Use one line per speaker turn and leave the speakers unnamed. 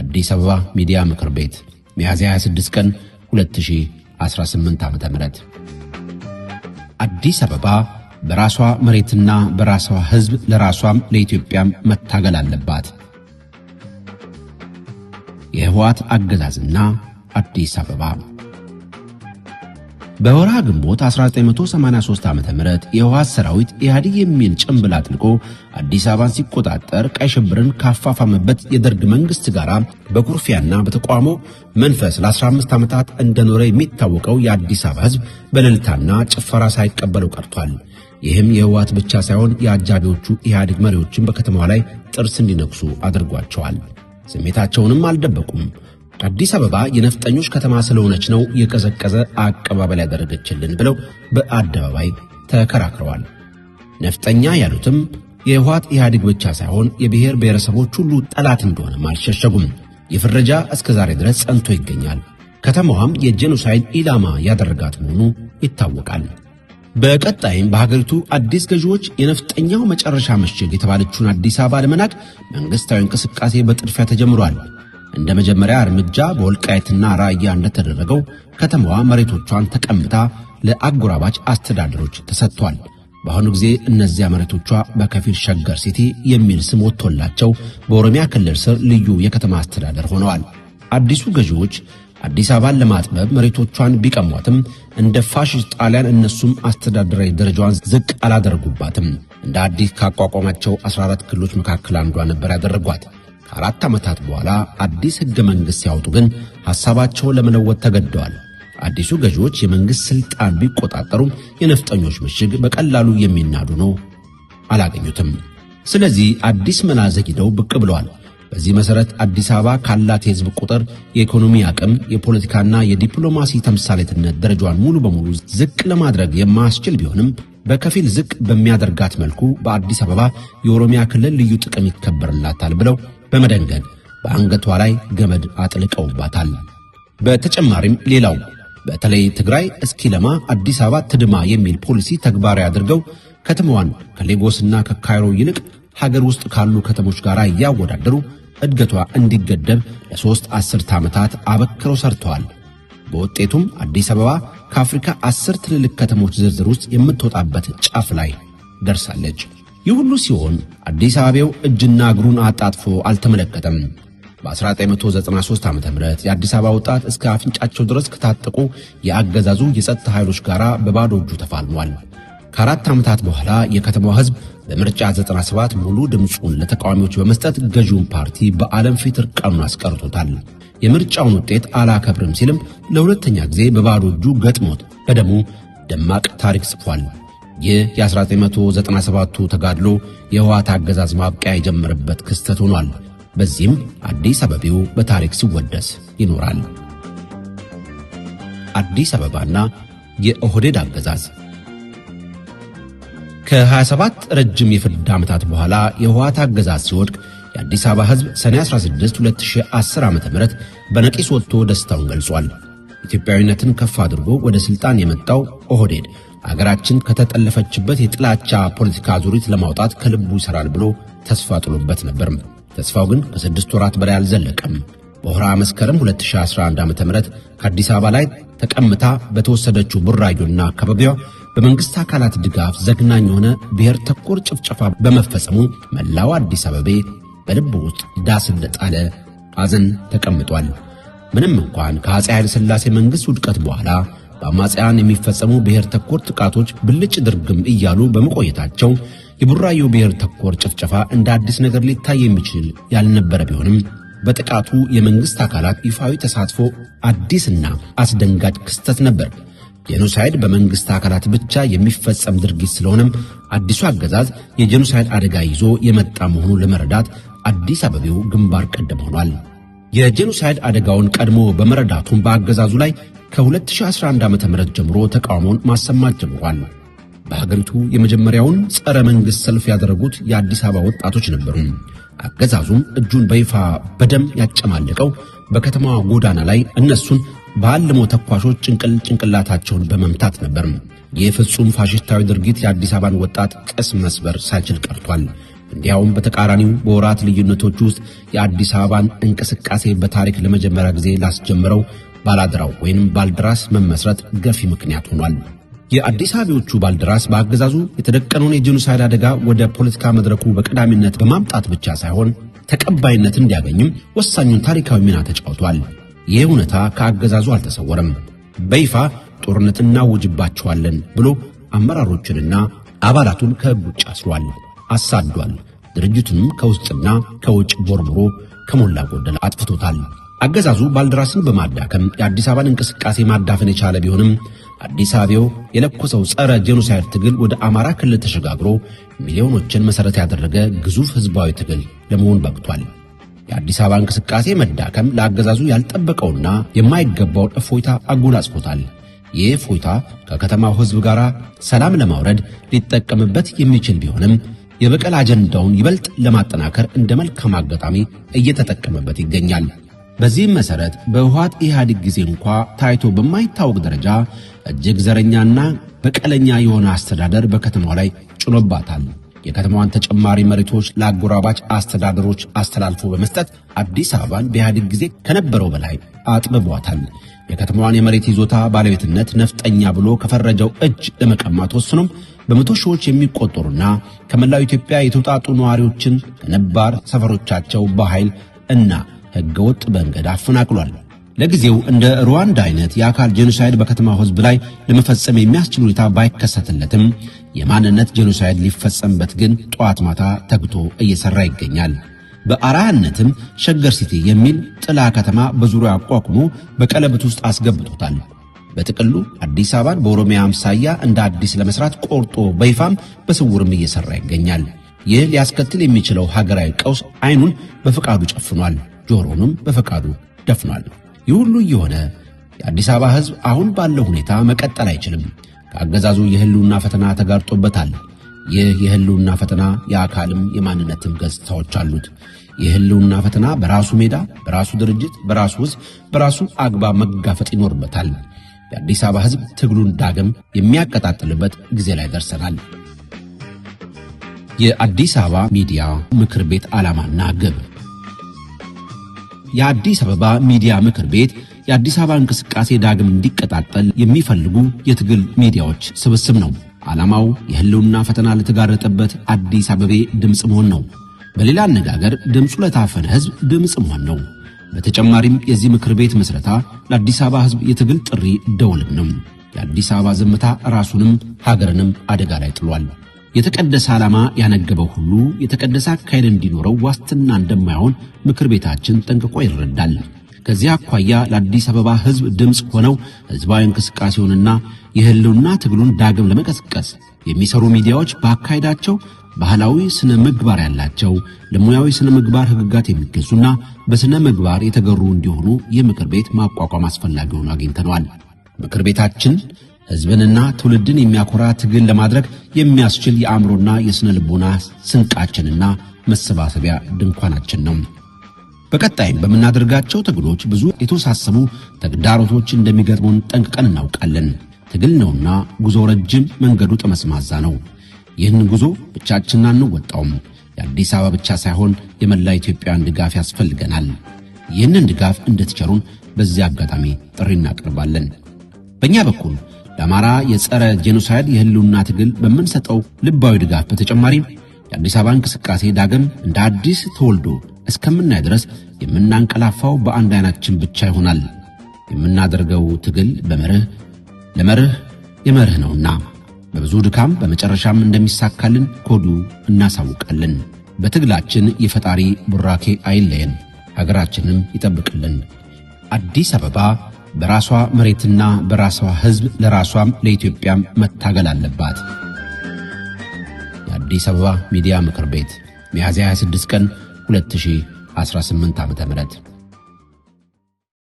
የአዲስ አበባ ሚዲያ ምክር ቤት ሚያዝያ 26 ቀን 2018 ዓ.ም። አዲስ አበባ በራሷ መሬትና በራሷ ሕዝብ ለራሷም ለኢትዮጵያም መታገል አለባት። የህወሓት አገዛዝና አዲስ አበባ በወርሃ ግንቦት 1983 ዓ.ም የህወሓት ሰራዊት ኢህአዴግ የሚል ጭንብል አጥልቆ አዲስ አበባን ሲቆጣጠር ቀይ ሽብርን ካፋፋመበት የደርግ መንግስት ጋር በኩርፊያና በተቋሞ መንፈስ ለ15 ዓመታት እንደኖረ የሚታወቀው የአዲስ አበባ ህዝብ በእልልታና ጭፈራ ሳይቀበለው ቀርቷል። ይህም የህወሓት ብቻ ሳይሆን የአጃቢዎቹ ኢህአዴግ መሪዎችን በከተማዋ ላይ ጥርስ እንዲነክሱ አድርጓቸዋል። ስሜታቸውንም አልደበቁም። አዲስ አበባ የነፍጠኞች ከተማ ስለሆነች ነው የቀዘቀዘ አቀባበል ያደረገችልን ብለው በአደባባይ ተከራክረዋል። ነፍጠኛ ያሉትም የህወሓት ኢህአዴግ ብቻ ሳይሆን የብሔር ብሔረሰቦች ሁሉ ጠላት እንደሆነ አልሸሸጉም። የፍረጃ እስከዛሬ ድረስ ጸንቶ ይገኛል። ከተማዋም የጄኖሳይድ ኢላማ ያደረጋት መሆኑ ይታወቃል። በቀጣይም በሀገሪቱ አዲስ ገዢዎች የነፍጠኛው መጨረሻ ምሽግ የተባለችውን አዲስ አበባ ለመናድ መንግስታዊ እንቅስቃሴ በጥድፊያ ተጀምሯል። እንደ መጀመሪያ እርምጃ በወልቃይትና ራያ እንደተደረገው ከተማዋ መሬቶቿን ተቀምታ ለአጎራባች አስተዳደሮች ተሰጥቷል። በአሁኑ ጊዜ እነዚያ መሬቶቿ በከፊል ሸገር ሲቲ የሚል ስም ወጥቶላቸው በኦሮሚያ ክልል ስር ልዩ የከተማ አስተዳደር ሆነዋል። አዲሱ ገዢዎች አዲስ አበባን ለማጥበብ መሬቶቿን ቢቀሟትም እንደ ፋሽስት ጣሊያን እነሱም አስተዳደራዊ ደረጃዋን ዝቅ አላደረጉባትም። እንደ አዲስ ካቋቋማቸው 14 ክልሎች መካከል አንዷ ነበር ያደረጓት። ከአራት ዓመታት በኋላ አዲስ ሕገ መንግሥት ሲያወጡ ግን ሐሳባቸውን ለመለወጥ ተገደዋል። አዲሱ ገዢዎች የመንግሥት ሥልጣን ቢቆጣጠሩም የነፍጠኞች ምሽግ በቀላሉ የሚናዱ ነው አላገኙትም። ስለዚህ አዲስ መላ ዘግይተው ብቅ ብለዋል። በዚህ መሠረት አዲስ አበባ ካላት የሕዝብ ቁጥር፣ የኢኮኖሚ አቅም፣ የፖለቲካና የዲፕሎማሲ ተምሳሌትነት ደረጃዋን ሙሉ በሙሉ ዝቅ ለማድረግ የማያስችል ቢሆንም በከፊል ዝቅ በሚያደርጋት መልኩ በአዲስ አበባ የኦሮሚያ ክልል ልዩ ጥቅም ይከበርላታል ብለው በመደንገግ በአንገቷ ላይ ገመድ አጥልቀውባታል። በተጨማሪም ሌላው በተለይ ትግራይ እስኪለማ አዲስ አበባ ትድማ የሚል ፖሊሲ ተግባራዊ አድርገው ከተማዋን ከሌጎስና ከካይሮ ይልቅ ሀገር ውስጥ ካሉ ከተሞች ጋር እያወዳደሩ እድገቷ እንዲገደብ ለ3 አስርት ዓመታት አበክረው ሰርተዋል። በውጤቱም አዲስ አበባ ከአፍሪካ 10 ትልልቅ ከተሞች ዝርዝር ውስጥ የምትወጣበት ጫፍ ላይ ደርሳለች። ይህ ሁሉ ሲሆን አዲስ አበባው እጅና እግሩን አጣጥፎ አልተመለከተም። በ1993 ዓ.ም የአዲስ አበባ ወጣት እስከ አፍንጫቸው ድረስ ከታጠቁ የአገዛዙ የጸጥታ ኃይሎች ጋር በባዶ እጁ ተፋልሟል። ከአራት ዓመታት በኋላ የከተማዋ ሕዝብ በምርጫ 97 ሙሉ ድምፁን ለተቃዋሚዎች በመስጠት ገዢውን ፓርቲ በዓለም ፊት ርቃኑን አስቀርቶታል። የምርጫውን ውጤት አላከብርም ሲልም ለሁለተኛ ጊዜ በባዶ እጁ ገጥሞት በደሙ ደማቅ ታሪክ ጽፏል። ይህ የ1997ቱ ተጋድሎ የህወሓት አገዛዝ ማብቂያ የጀመረበት ክስተት ሆኗል። በዚህም አዲስ አበባው በታሪክ ሲወደስ ይኖራል። አዲስ አበባና የኦህዴድ አገዛዝ ከ27 ረጅም የፍርድ ዓመታት በኋላ የህወሓት አገዛዝ ሲወድቅ የአዲስ አበባ ሕዝብ ሰኔ 16 2010 ዓ.ም በነቂስ ወጥቶ ደስታውን ገልጿል። ኢትዮጵያዊነትን ከፍ አድርጎ ወደ ሥልጣን የመጣው ኦህዴድ አገራችን ከተጠለፈችበት የጥላቻ ፖለቲካ ዙሪት ለማውጣት ከልቡ ይሠራል ብሎ ተስፋ ጥሎበት ነበር። ተስፋው ግን ከ6 ወራት በላይ አልዘለቀም። በወርሃ መስከረም 2011 ዓ.ም ከአዲስ አበባ ላይ ተቀምታ በተወሰደችው ቡራዩና አካባቢዋ በመንግስት አካላት ድጋፍ ዘግናኝ የሆነ ብሔር ተኮር ጭፍጨፋ በመፈጸሙ መላው አዲስ አበባ በልብ ውስጥ ዳስ እንደጣለ ሐዘን ተቀምጧል። ምንም እንኳን ከአፄ ኃይለ ሥላሴ መንግስት ውድቀት በኋላ በአማጽያን የሚፈጸሙ ብሔር ተኮር ጥቃቶች ብልጭ ድርግም እያሉ በመቆየታቸው የቡራዩ ብሔር ተኮር ጭፍጨፋ እንደ አዲስ ነገር ሊታይ የሚችል ያልነበረ ቢሆንም በጥቃቱ የመንግስት አካላት ይፋዊ ተሳትፎ አዲስና አስደንጋጭ ክስተት ነበር። ጄኖሳይድ በመንግስት አካላት ብቻ የሚፈጸም ድርጊት ስለሆነም አዲሱ አገዛዝ የጄኖሳይድ አደጋ ይዞ የመጣ መሆኑን ለመረዳት አዲስ አበባው ግንባር ቀደም ሆኗል። የጄኖሳይድ አደጋውን ቀድሞ በመረዳቱም በአገዛዙ ላይ ከ2011 ዓ.ም ጀምሮ ተቃውሞውን ማሰማት ጀምሯል። በሀገሪቱ የመጀመሪያውን ጸረ መንግስት ሰልፍ ያደረጉት የአዲስ አበባ ወጣቶች ነበሩ። አገዛዙም እጁን በይፋ በደም ያጨማለቀው በከተማዋ ጎዳና ላይ እነሱን በአልሞ ተኳሾች ጭንቅላታቸውን በመምታት ነበር። ይህ ፍጹም ፋሽስታዊ ድርጊት የአዲስ አበባን ወጣት ቅስም መስበር ሳይችል ቀርቷል። እንዲያውም በተቃራኒው በወራት ልዩነቶች ውስጥ የአዲስ አበባን እንቅስቃሴ በታሪክ ለመጀመሪያ ጊዜ ላስጀምረው ባላደራው ወይንም ባልደራስ መመስረት ገፊ ምክንያት ሆኗል። የአዲስ አበባዎቹ ባልደራስ በአገዛዙ የተደቀነውን የጄኖሳይድ አደጋ ወደ ፖለቲካ መድረኩ በቀዳሚነት በማምጣት ብቻ ሳይሆን ተቀባይነት እንዲያገኝም ወሳኙን ታሪካዊ ሚና ተጫውቷል። ይህ እውነታ ከአገዛዙ አልተሰወረም። በይፋ ጦርነት እናውጅባቸዋለን ብሎ አመራሮችንና አባላቱን ከሕግ ውጭ አስሯል፣ አሳዷል። ድርጅቱንም ከውስጥና ከውጭ ቦርብሮ ከሞላ ጎደል አጥፍቶታል። አገዛዙ ባልደራስን በማዳከም የአዲስ አበባን እንቅስቃሴ ማዳፈን የቻለ ቢሆንም አዲስ አበባው የለኮሰው ጸረ ጄኖሳይድ ትግል ወደ አማራ ክልል ተሸጋግሮ ሚሊዮኖችን መሰረት ያደረገ ግዙፍ ህዝባዊ ትግል ለመሆን በቅቷል። የአዲስ አበባ እንቅስቃሴ መዳከም ለአገዛዙ ያልጠበቀውና የማይገባውን እፎይታ አጎናጽፎታል። ይህ እፎይታ ከከተማው ህዝብ ጋር ሰላም ለማውረድ ሊጠቀምበት የሚችል ቢሆንም የበቀል አጀንዳውን ይበልጥ ለማጠናከር እንደ መልካም አጋጣሚ እየተጠቀመበት ይገኛል። በዚህም መሰረት በህወሓት ኢህአዴግ ጊዜ እንኳ ታይቶ በማይታወቅ ደረጃ እጅግ ዘረኛና በቀለኛ የሆነ አስተዳደር በከተማው ላይ ጭኖባታል። የከተማዋን ተጨማሪ መሬቶች ለአጎራባች አስተዳደሮች አስተላልፎ በመስጠት አዲስ አበባን በኢህአዴግ ጊዜ ከነበረው በላይ አጥብቧታል። የከተማዋን የመሬት ይዞታ ባለቤትነት ነፍጠኛ ብሎ ከፈረጀው እጅ ለመቀማት ወስኖም በመቶ ሺዎች የሚቆጠሩና ከመላው ኢትዮጵያ የተውጣጡ ነዋሪዎችን ከነባር ሰፈሮቻቸው በኃይል እና ህገወጥ መንገድ አፈናቅሏል። ለጊዜው እንደ ሩዋንዳ አይነት የአካል ጄኖሳይድ በከተማው ህዝብ ላይ ለመፈጸም የሚያስችል ሁኔታ ባይከሰትለትም የማንነት ጄኖሳይድ ሊፈጸምበት ግን ጧት ማታ ተግቶ እየሰራ ይገኛል። በአራያነትም ሸገር ሲቲ የሚል ጥላ ከተማ በዙሪያው አቋቁሞ በቀለበት ውስጥ አስገብቶታል። በጥቅሉ አዲስ አበባን በኦሮሚያ አምሳያ እንደ አዲስ ለመስራት ቆርጦ በይፋም በስውርም እየሰራ ይገኛል። ይህ ሊያስከትል የሚችለው ሀገራዊ ቀውስ አይኑን በፈቃዱ ጨፍኗል፣ ጆሮንም በፈቃዱ ደፍኗል። ይህ ሁሉ እየሆነ የአዲስ አበባ ህዝብ አሁን ባለው ሁኔታ መቀጠል አይችልም። ከአገዛዙ የህልውና ፈተና ተጋርጦበታል። ይህ የህልውና ፈተና የአካልም የማንነትም ገጽታዎች አሉት። የህልውና ፈተና በራሱ ሜዳ፣ በራሱ ድርጅት፣ በራሱ ህዝብ፣ በራሱ አግባብ መጋፈጥ ይኖርበታል። የአዲስ አበባ ህዝብ ትግሉን ዳግም የሚያቀጣጥልበት ጊዜ ላይ ደርሰናል። የአዲስ አበባ ሚዲያ ምክር ቤት ዓላማና ግብ። የአዲስ አበባ ሚዲያ ምክር ቤት የአዲስ አበባ እንቅስቃሴ ዳግም እንዲቀጣጠል የሚፈልጉ የትግል ሚዲያዎች ስብስብ ነው። ዓላማው የህልውና ፈተና ለተጋረጠበት አዲስ አበቤ ድምፅ መሆን ነው። በሌላ አነጋገር ድምፁ ለታፈነ ህዝብ ድምፅ መሆን ነው። በተጨማሪም የዚህ ምክር ቤት መስረታ ለአዲስ አበባ ህዝብ የትግል ጥሪ ደወልም ነው። የአዲስ አበባ ዝምታ ራሱንም ሀገርንም አደጋ ላይ ጥሏል። የተቀደሰ ዓላማ ያነገበው ሁሉ የተቀደሰ አካሄድ እንዲኖረው ዋስትና እንደማይሆን ምክር ቤታችን ጠንቅቆ ይረዳል። ከዚህ አኳያ ለአዲስ አበባ ህዝብ ድምፅ ሆነው ህዝባዊ እንቅስቃሴውንና የህልውና ትግሉን ዳግም ለመቀስቀስ የሚሰሩ ሚዲያዎች በአካሄዳቸው ባህላዊ ስነ ምግባር ያላቸው፣ ለሙያዊ ስነ ምግባር ህግጋት የሚገዙና በስነ ምግባር የተገሩ እንዲሆኑ የምክር ቤት ማቋቋም አስፈላጊ ሆኖ አግኝተነዋል። ምክር ቤታችን ህዝብንና ትውልድን የሚያኮራ ትግል ለማድረግ የሚያስችል የአእምሮና የስነ ልቦና ስንቃችንና መሰባሰቢያ ድንኳናችን ነው። በቀጣይም በምናደርጋቸው ትግሎች ብዙ የተወሳሰቡ ተግዳሮቶች እንደሚገጥሙን ጠንቅቀን እናውቃለን። ትግል ነውና ጉዞ ረጅም፣ መንገዱ ጠመዝማዛ ነው። ይህን ጉዞ ብቻችንን አንወጣውም። የአዲስ አበባ ብቻ ሳይሆን የመላ ኢትዮጵያን ድጋፍ ያስፈልገናል። ይህንን ድጋፍ እንድትቸሩን በዚህ አጋጣሚ ጥሪ እናቀርባለን። በእኛ በኩል ለአማራ የጸረ ጄኖሳይድ የህልውና ትግል በምንሰጠው ልባዊ ድጋፍ በተጨማሪ የአዲስ አበባ እንቅስቃሴ ዳግም እንደ አዲስ ተወልዶ እስከምናይ ድረስ የምናንቀላፋው በአንድ አይናችን ብቻ ይሆናል። የምናደርገው ትግል በመርህ ለመርህ የመርህ ነውና በብዙ ድካም በመጨረሻም እንደሚሳካልን ኮዱ እናሳውቃለን። በትግላችን የፈጣሪ ቡራኬ አይለየን፣ ሀገራችንም ይጠብቅልን። አዲስ አበባ በራሷ መሬትና በራሷ ህዝብ ለራሷም ለኢትዮጵያም መታገል አለባት። የአዲስ አበባ ሚዲያ ምክር ቤት ሚያዝያ 26 ቀን 2018 ዓ.ም